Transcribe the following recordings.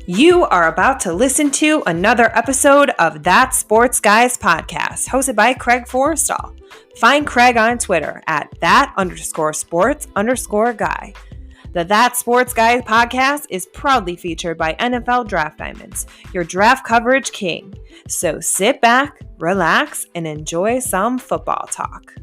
You are about to listen to another episode of That Sports Guys podcast, hosted by Craig Forrestall. Find Craig on Twitter at that_sports_guy. The That Sports Guys podcast is proudly featured by NFL Draft Diamonds, your draft coverage king. So sit back, relax, and enjoy some football talk.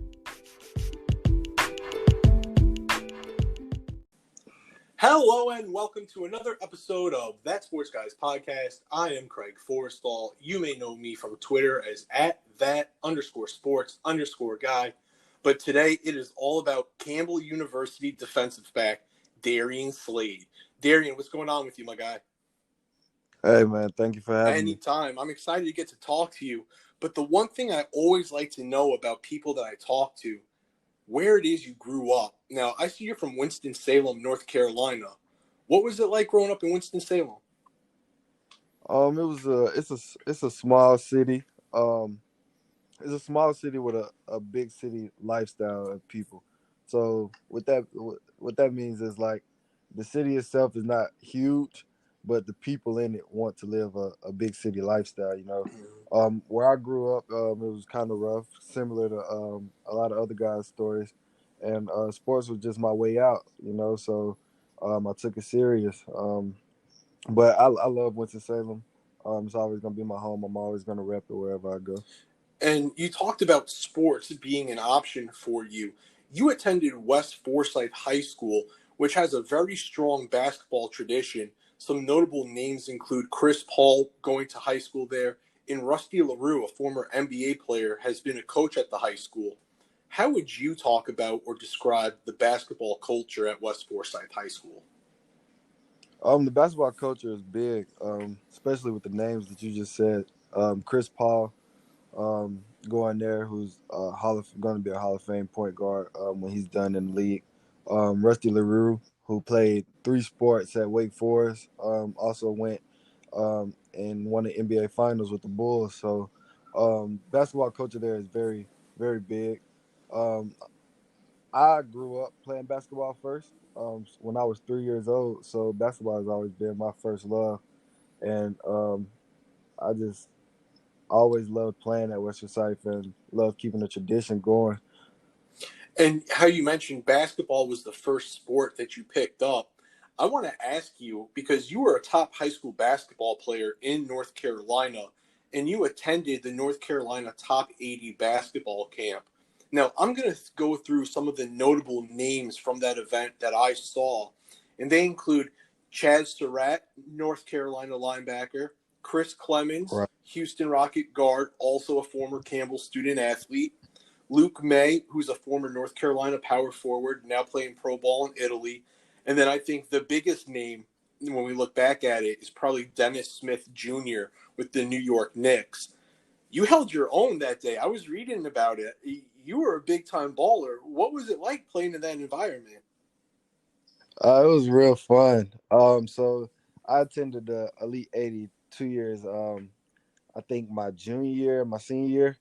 Hello and welcome to another episode of That Sports Guys podcast. I am Craig Forrestall. You may know me from Twitter as at that_sports_guy. But today it is all about Campbell University defensive back Darion Slade. Darion, what's going on with you, my guy? Hey, man. Thank you for having me. Anytime. I'm excited to get to talk to you. But the one thing I always like to know about people that I talk to, where it is you grew up. Now, I see you're from Winston-Salem, North Carolina. What was it like growing up in Winston-Salem? It's a small city. It's a small city with a big city lifestyle of people. So what that means is, like, the city itself is not huge, but the people in it want to live a big city lifestyle, you know. Where I grew up, it was kind of rough, similar to a lot of other guys' stories. And sports was just my way out, you know, so I took it serious. But I love Winston-Salem. It's always going to be my home. I'm always going to rep it wherever I go. And you talked about sports being an option for you. You attended West Forsyth High School, which has a very strong basketball tradition. Some notable names include Chris Paul going to high school there, and Rusty LaRue, a former NBA player, has been a coach at the high school. How would you talk about or describe the basketball culture at West Forsyth High School? The basketball culture is big, especially with the names that you just said. Chris Paul, going there, who's going to be a Hall of Fame point guard when he's done in the league. Rusty LaRue, who played 3 sports at Wake Forest, also went and won the NBA Finals with the Bulls. So basketball culture there is very, very big. I grew up playing basketball first when I was 3 years old. So basketball has always been my first love. And I just always loved playing at West Forsyth and loved keeping the tradition going. And how you mentioned basketball was the first sport that you picked up. I want to ask you, because you were a top high school basketball player in North Carolina, and you attended the North Carolina Top 80 basketball camp. Now, I'm going to go through some of the notable names from that event that I saw, and they include Chad Surratt, North Carolina linebacker, Chris Clemens, Right. Houston Rocket guard, also a former Campbell student athlete, Luke May, who's a former North Carolina power forward, now playing pro ball in Italy. And then I think the biggest name, when we look back at it, is probably Dennis Smith Jr. with the New York Knicks. You held your own that day. I was reading about it. You were a big-time baller. What was it like playing in that environment? It was real fun. So I attended the Elite 80 2 years. I think my junior year, my senior year,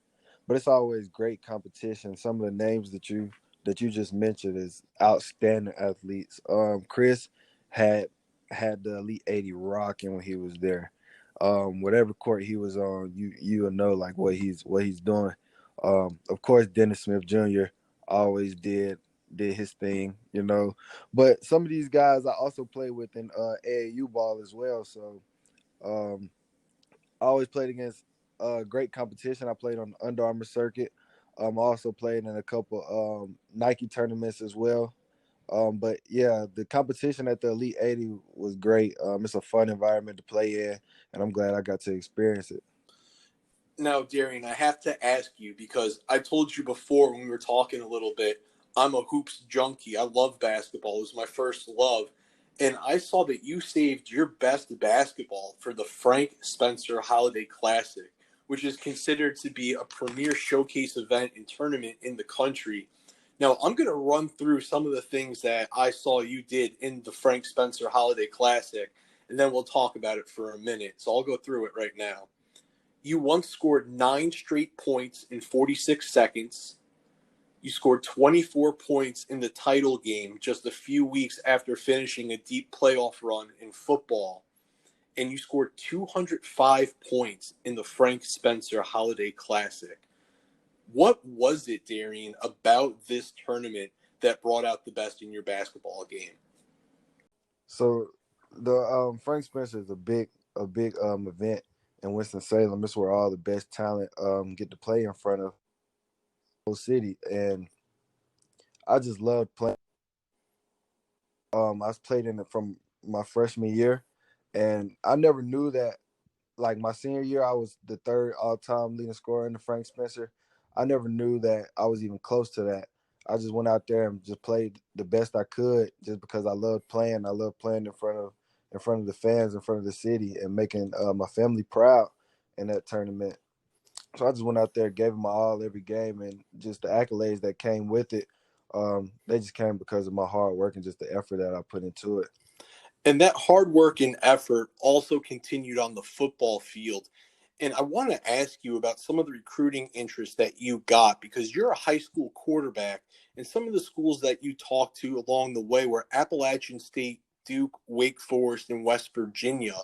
but it's always great competition. Some of the names that you just mentioned is outstanding athletes. Chris had the Elite 80 rocking when he was there. Whatever court he was on, you will know like what he's doing. Of course, Dennis Smith Jr. always did his thing, you know. But some of these guys I also played with in AAU ball as well. So I always played against great competition. I played on the Under Armour circuit. I also played in a couple Nike tournaments as well. But yeah, the competition at the Elite 80 was great. It's a fun environment to play in, and I'm glad I got to experience it. Now, Darion, I have to ask you, because I told you before when we were talking a little bit, I'm a hoops junkie. I love basketball. It was my first love. And I saw that you saved your best basketball for the Frank Spencer Holiday Classic, which is considered to be a premier showcase event and tournament in the country. Now, I'm going to run through some of the things that I saw you did in the Frank Spencer Holiday Classic, and then we'll talk about it for a minute. So I'll go through it right now. You once scored 9 straight points in 46 seconds. You scored 24 points in the title game just a few weeks after finishing a deep playoff run in football. and you scored 205 points in the Frank Spencer Holiday Classic. What was it, Darion, about this tournament that brought out the best in your basketball game? So the Frank Spencer is a big event in Winston Salem. It's where all the best talent get to play in front of the whole city, and I just loved playing. I played in it from my freshman year, and I never knew that. Like my senior year, I was the third all-time leading scorer in the Frank Spencer. I never knew that I was even close to that. I just went out there and just played the best I could, just because I loved playing. I loved playing in front of the fans, in front of the city, and making my family proud in that tournament. So I just went out there, gave it my all every game, and just the accolades that came with it. They just came because of my hard work and just the effort that I put into it. And that hard work and effort also continued on the football field. And I want to ask you about some of the recruiting interests that you got, because you're a high school quarterback, and some of the schools that you talked to along the way were Appalachian State, Duke, Wake Forest, and West Virginia.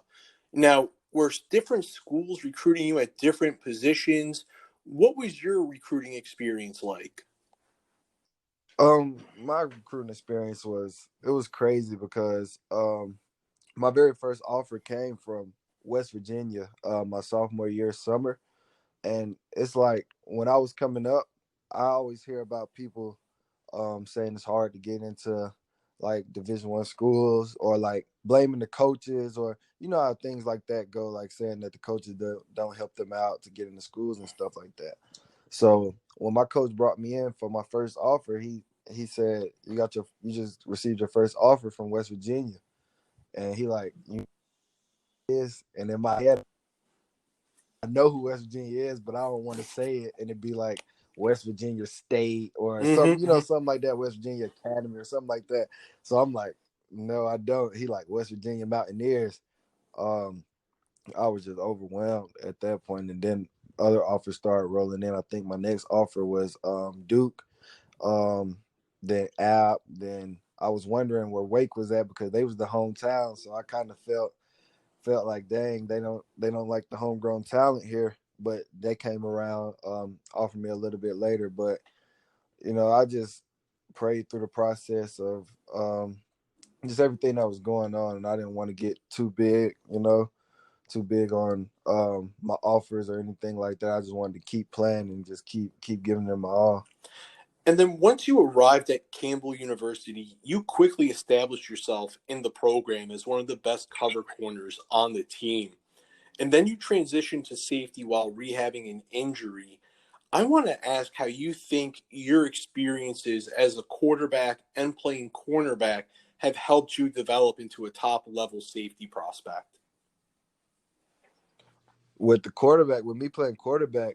Now, were different schools recruiting you at different positions? What was your recruiting experience like? My recruiting experience was crazy because my very first offer came from West Virginia, my sophomore year summer. And it's like when I was coming up, I always hear about people saying it's hard to get into like Division I schools, or like blaming the coaches, or you know how things like that go, like saying that the coaches don't help them out to get into schools and stuff like that. So when my coach brought me in for my first offer, he said, you just received your first offer from West Virginia. And he like, you is, and in my head I know who West Virginia is, but I don't want to say it and it'd be like West Virginia State or some, Mm-hmm. something like that, West Virginia Academy or something like that. So I'm like, no, I don't. He like West Virginia Mountaineers. Um, I was just overwhelmed at that point, and then other offers started rolling in. I think my next offer was Duke, um, then App. Then I was wondering where Wake was at because they was the hometown, so I kind of felt like, dang, they don't like the homegrown talent here. But they came around, offered me a little bit later. But I just prayed through the process of just everything that was going on, and I didn't want to get too big on my offers or anything like that. I just wanted to keep playing and just keep giving them my all. And then once you arrived at Campbell University, you quickly established yourself in the program as one of the best cover corners on the team. And then you transitioned to safety while rehabbing an injury. I want to ask how you think your experiences as a quarterback and playing cornerback have helped you develop into a top level safety prospect. With me playing quarterback,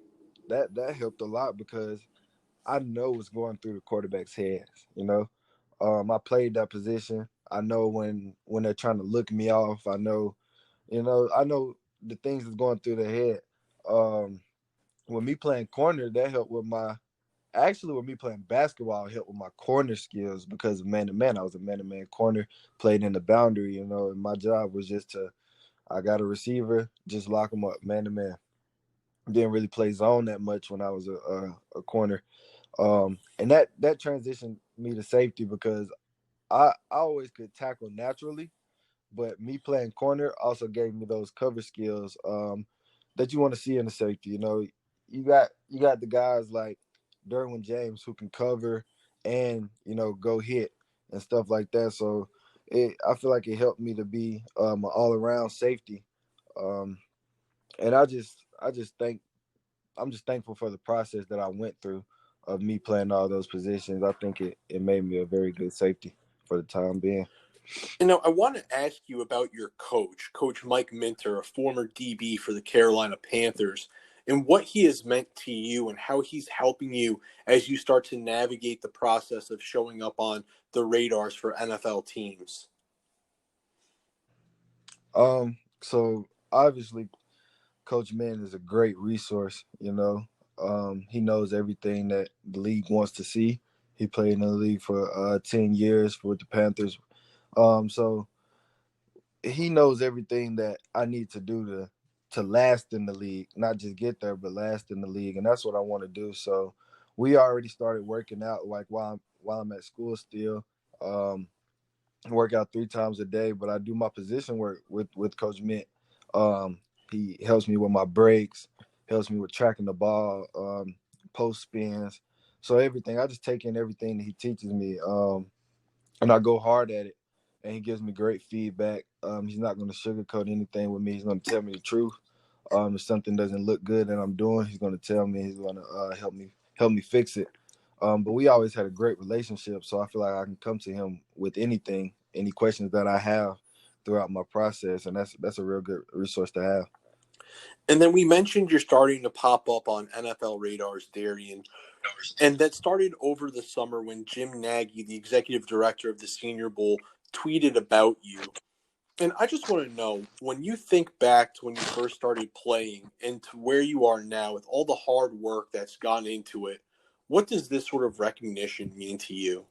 that helped a lot because I know what's going through the quarterback's heads. I played that position. I know when they're trying to look me off. I know the things that's going through their head. Um, with me playing corner, that helped with my actually with me playing basketball, it helped with my corner skills because of man to man. I was a man to man corner, played in the boundary, and my job was just to I got a receiver, just lock him up, man to man. Didn't really play zone that much when I was a corner. And that transitioned me to safety because I always could tackle naturally, but me playing corner also gave me those cover skills that you want to see in the safety. You got the guys like Derwin James who can cover and go hit and stuff like that. So I feel like it helped me to be an all around safety. Um, and I just think I'm just thankful for the process that I went through of me playing all those positions. I think it made me a very good safety for the time being. And now I want to ask you about your coach, Coach Mike Minter, a former DB for the Carolina Panthers, and what he has meant to you and how he's helping you as you start to navigate the process of showing up on the radars for NFL teams. So obviously Coach Mann is a great resource, He knows everything that the league wants to see. He played in the league for 10 years with the Panthers. So he knows everything that I need to do to last in the league, not just get there, but last in the league, and that's what I want to do. So we already started working out like while I'm at school still. Um, work out 3 times a day, but I do my position work with Coach Mint. He helps me with my breaks, helps me with tracking the ball, post spins, so everything. I just take in everything that he teaches me, and I go hard at it. And he gives me great feedback. He's not going to sugarcoat anything with me. He's going to tell me the truth. If something doesn't look good that I'm doing, he's going to tell me. He's going to help me fix it. But we always had a great relationship, so I feel like I can come to him with anything, any questions that I have throughout my process, and that's a real good resource to have. And then we mentioned you're starting to pop up on NFL radars, Darion. And that started over the summer when Jim Nagy, the executive director of the Senior Bowl, tweeted about you. And I just want to know, when you think back to when you first started playing and to where you are now with all the hard work that's gone into it, what does this sort of recognition mean to you?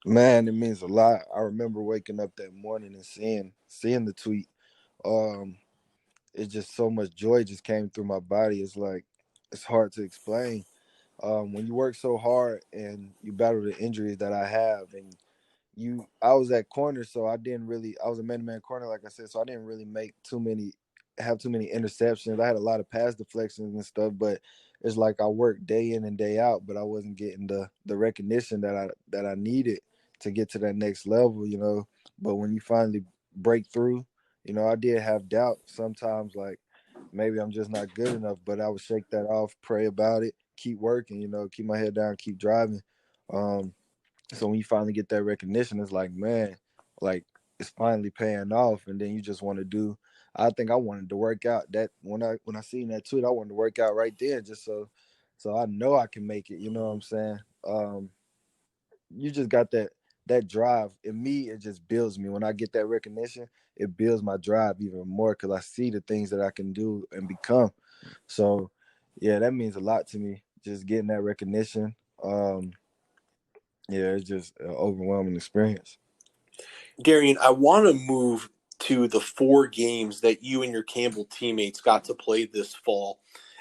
Man, it means a lot. I remember waking up that morning and seeing the tweet. Um, it's just so much joy just came through my body. It's like it's hard to explain. When you work so hard and you battle the injuries that I have, and I was at corner, so I was a man-to-man corner, like I said, so I didn't really have too many interceptions. I had a lot of pass deflections and stuff, but it's like I worked day in and day out, but I wasn't getting the recognition that I needed to get to that next level, But when you finally break through, I did have doubt sometimes, like maybe I'm just not good enough, but I would shake that off, pray about it, keep working, keep my head down, keep driving. Um, so when you finally get that recognition, it's like, man, like it's finally paying off, and then you just want to do. I think I wanted to work out. That when I seen that tweet, I wanted to work out right there, just so I know I can make it. You know what I'm saying? You just got that drive in me. It just builds me when I get that recognition. It builds my drive even more because I see the things that I can do and become. So, yeah, that means a lot to me. Just getting that recognition. Yeah, it's just an overwhelming experience. Darion, I want to move to the 4 games that you and your Campbell teammates got to play this fall.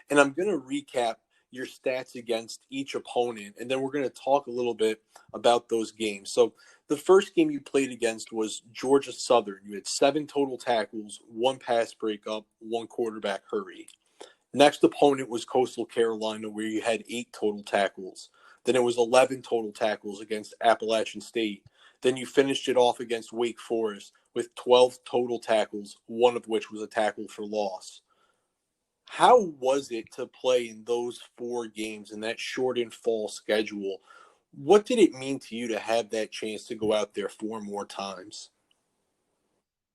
And I'm going to recap your stats against each opponent, and then we're going to talk a little bit about those games. So the first game you played against was Georgia Southern. You had 7 total tackles, 1 pass breakup, 1 quarterback hurry. Next opponent was Coastal Carolina, where you had 8 total tackles. Then it was 11 total tackles against Appalachian State. Then you finished it off against Wake Forest with 12 total tackles, one of which was a tackle for loss. How was it to play in those 4 games in that shortened fall schedule? What did it mean to you to have that chance to go out there 4 more times?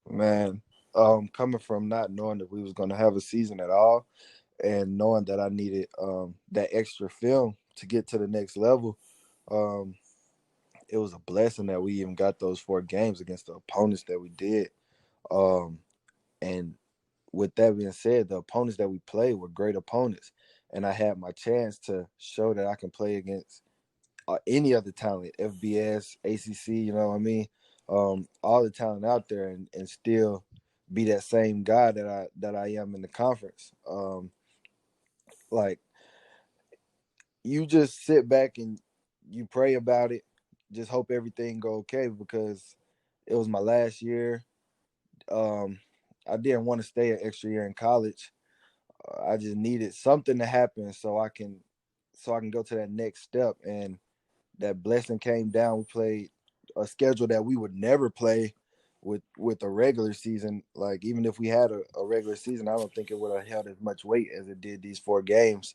Man, coming from not knowing that we was gonna have a season at all, and knowing that I needed that extra film to get to the next level, um, it was a blessing that we even got those 4 games against the opponents that we did. Um, and with that being said, the opponents that we played were great opponents, and I had my chance to show that I can play against any other talent, FBS, ACC, you know what I mean? All the talent out there, and still be that same guy that I am in the conference. Like you just sit back and you pray about it, just hope everything go okay because it was my last year. I didn't want to stay an extra year in college. I just needed something to happen so I can go to that next step, and that blessing came down. We played a schedule that we would never play with a regular season. Like even if we had a regular season, I don't think it would have held as much weight as it did these 4 games.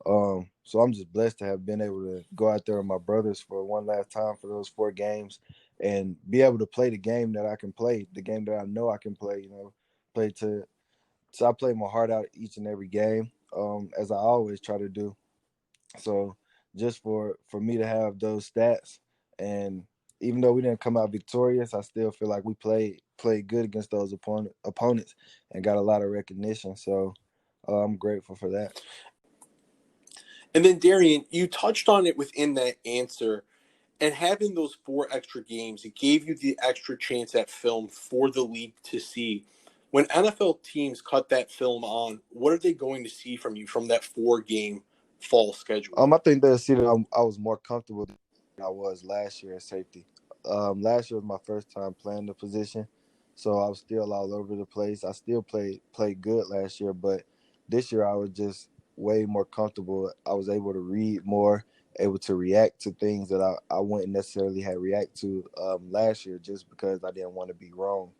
So I'm just blessed to have been able to go out there with my brothers for one last time for those 4 games and be able to play the game that I can play, the game that I know I can play, play to so I play my heart out each and every game, as I always try to do. So just for me to have those stats, and even though we didn't come out victorious, I still feel like we played good against those opponents and got a lot of recognition. So I'm grateful for that. And then, Darion, you touched on it within that answer, And having those 4 extra games, it gave you the extra chance at film for the league to see. When NFL teams cut that film on, what are they going to see from you from that 4 game fall schedule? I think they'll see that I was more comfortable than I was last year at safety. Last year was my first time playing the position, so I was still all over the place. I still played good last year, but this year I was just way more comfortable. I was able to read more, able to react to things that I wouldn't necessarily have react to last year just because I didn't want to be wrong.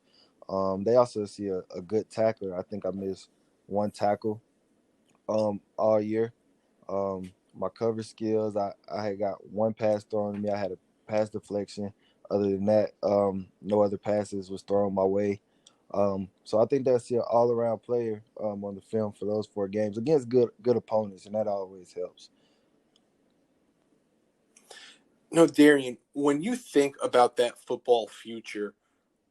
They also see a good tackler. I think I missed one tackle all year. My cover skills, I had got one pass thrown to me. I had a pass deflection. Other than that, no other passes was thrown my way. So I think that's an all around player on the film for those 4 games against good opponents, and that always helps. No, Darion, when you think about that football future,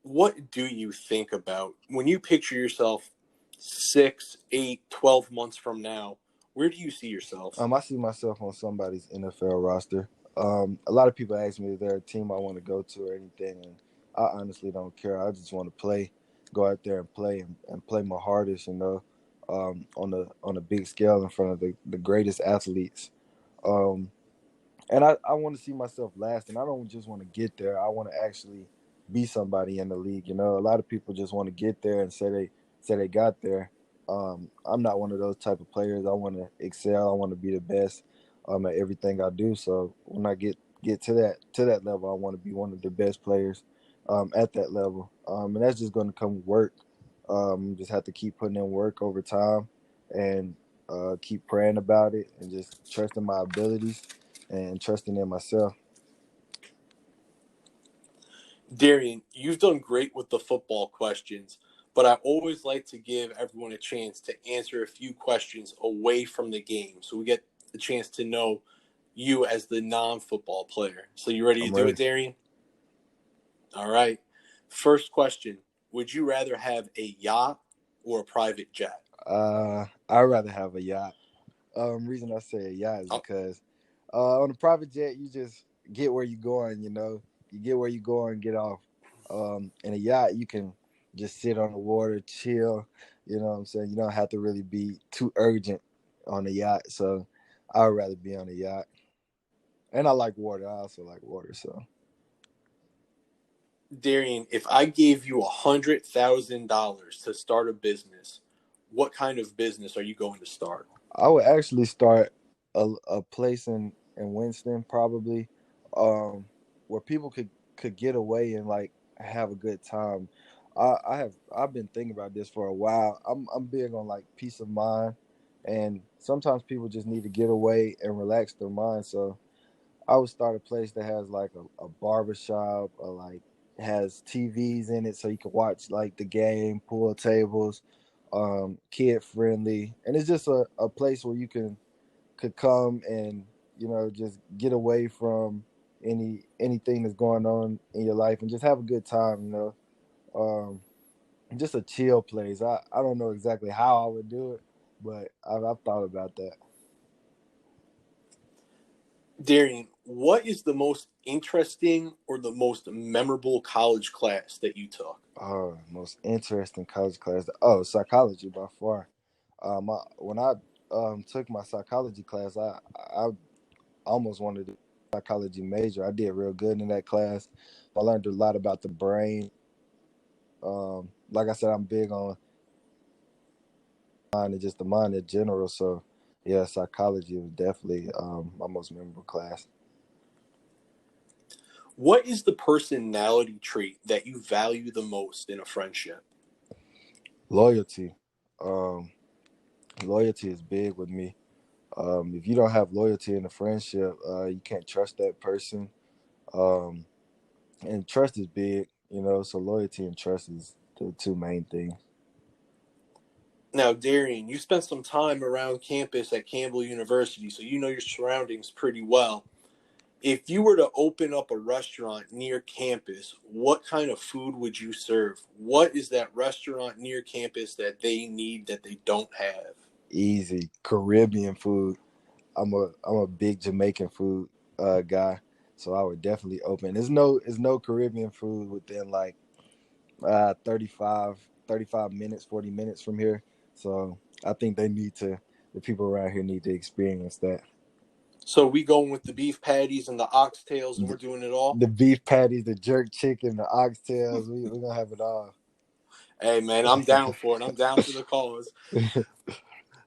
what do you think about when you picture yourself 6, 8, 12 months from now? Where do you see yourself? I see myself on somebody's NFL roster. A lot of people ask me if there's a team I want to go to or anything, and I honestly don't care. I just want to play, go out there and play and play my hardest, on a big scale in front of the greatest athletes. Um, and I want to see myself lasting. I don't just want to get there. I want to actually be somebody in the league. A lot of people just want to get there and say they got there. I'm not one of those type of players. I want to excel. I want to be the best at everything I do. So when I get to that level, I want to be one of the best players at that level. And that's just going to come with work. Just have to keep putting in work over time and keep praying about it and just trusting my abilities and trusting in myself. Darion, you've done great with the football questions, but I always like to give everyone a chance to answer a few questions away from the game so we get a chance to know you as the non-football player. So you ready to I'm do it, ready. Darion? All right. First question. Would you rather have a yacht or a private jet? I'd rather have a yacht. Reason I say a yacht is Oh, because on a private jet you just get where you're going. You get where you're going, get off. In a yacht you can just sit on the water, chill. You know what I'm saying? You don't have to really be too urgent on a yacht. So I'd rather be on a yacht. And I like water. I also like water. So Darion, if I gave you $100,000 to start a business, what kind of business are you going to start? I would actually start a place in Winston probably, where people could get away and like have a good time. I've been thinking about this for a while. I'm big on like peace of mind, and sometimes people just need to get away and relax their mind. So I would start a place that has like a barber shop or like has TVs in it so you can watch like the game, pool tables, kid friendly. And it's just a place where you could come and, just get away from anything that's going on in your life and just have a good time. Um, just a chill place. I don't know exactly how I would do it, but I've thought about that. Darian, what is the most interesting or the most memorable college class that you took? Oh, most interesting college class. Oh, psychology by far. When I took my psychology class, I almost wanted to psychology major. I did real good in that class. I learned a lot about the brain. Like I said, I'm big on mind and just the mind in general. So yeah, psychology was definitely my most memorable class. What is the personality trait that you value the most in a friendship? Loyalty. Um, Loyalty is big with me. If you don't have loyalty in a friendship, you can't trust that person. Um, and trust is big. So loyalty and trust is the two main things. Now, Darian, you spent some time around campus at Campbell University, so you know your surroundings pretty well. If you were to open up a restaurant near campus, what kind of food would you serve? What is that restaurant near campus that they need that they don't have? Easy Caribbean food. I'm a big Jamaican food guy. So I would definitely open. There's no Caribbean food within like 35 minutes, 40 minutes from here. So I think the people around here need to experience that. So we going with the beef patties and the oxtails, and we're doing it all? The beef patties, the jerk chicken, the oxtails, we're going to have it all. Hey, man, I'm down for it. I'm down for the cause.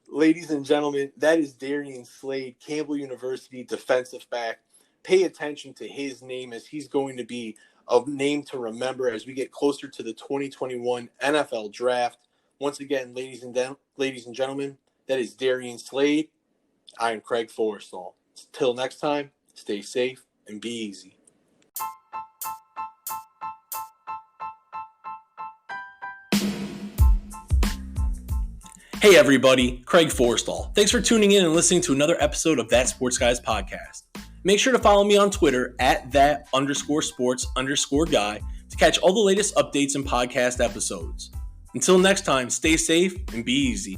Ladies and gentlemen, that is Darion Slade, Campbell University defensive back. Pay attention to his name, as he's going to be a name to remember as we get closer to the 2021 NFL Draft. Once again, ladies and gentlemen, that is Darion Slade. I am Craig Forrestall. Till next time, stay safe and be easy. Hey everybody, Craig Forrestall. Thanks for tuning in and listening to another episode of That Sports Guys podcast. Make sure to follow me on Twitter at @that_sports_guy to catch all the latest updates and podcast episodes. Until next time, stay safe and be easy.